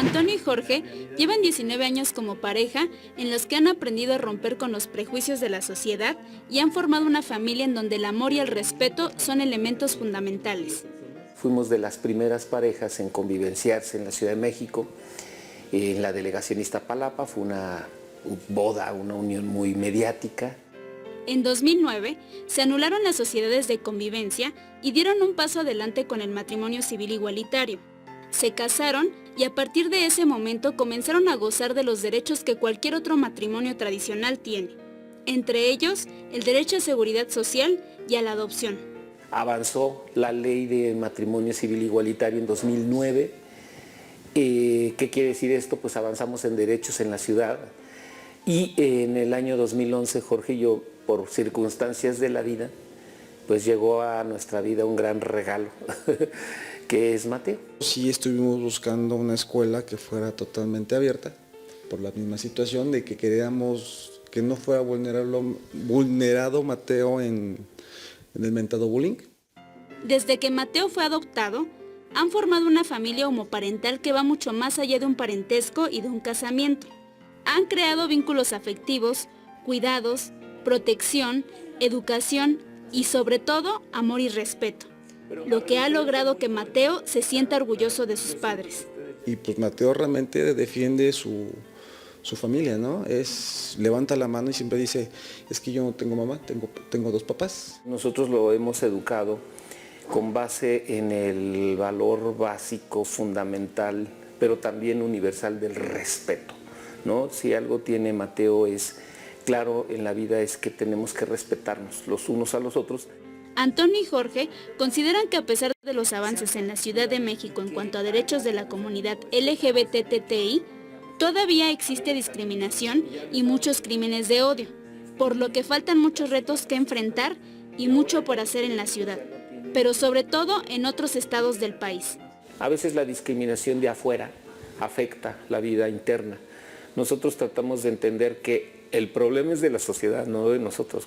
Antonio y Jorge llevan 19 años como pareja en los que han aprendido a romper con los prejuicios de la sociedad y han formado una familia en donde el amor y el respeto son elementos fundamentales. Fuimos de las primeras parejas en convivenciarse en la Ciudad de México, en la delegación Iztapalapa. Fue una boda, una unión muy mediática. En 2009 se anularon las sociedades de convivencia y dieron un paso adelante con el matrimonio civil igualitario. Se casaron y a partir de ese momento comenzaron a gozar de los derechos que cualquier otro matrimonio tradicional tiene, entre ellos el derecho a seguridad social y a la adopción. Avanzó la ley de matrimonio civil igualitario en 2009. ¿Qué quiere decir esto? Pues avanzamos en derechos en la ciudad. Y en el año 2011 Jorge y yo, por circunstancias de la vida, pues llegó a nuestra vida un gran regalo, que es Mateo. Sí, estuvimos buscando una escuela que fuera totalmente abierta, por la misma situación de que queríamos que no fuera vulnerado Mateo en el mentado bullying. Desde que Mateo fue adoptado, han formado una familia homoparental que va mucho más allá de un parentesco y de un casamiento. Han creado vínculos afectivos, cuidados, protección, educación y sobre todo amor y respeto, lo que ha logrado que Mateo se sienta orgulloso de sus padres. Y pues Mateo realmente defiende su familia, ¿no? Levanta la mano y siempre dice, es que yo no tengo mamá, tengo dos papás. Nosotros lo hemos educado con base en el valor básico, fundamental, pero también universal del respeto, ¿no? Si algo tiene Mateo es claro en la vida es que tenemos que respetarnos los unos a los otros. Antonio y Jorge consideran que a pesar de los avances en la Ciudad de México en cuanto a derechos de la comunidad LGBTTI, todavía existe discriminación y muchos crímenes de odio, por lo que faltan muchos retos que enfrentar y mucho por hacer en la ciudad, pero sobre todo en otros estados del país. A veces la discriminación de afuera afecta la vida interna. Nosotros tratamos de entender que el problema es de la sociedad, no de nosotros.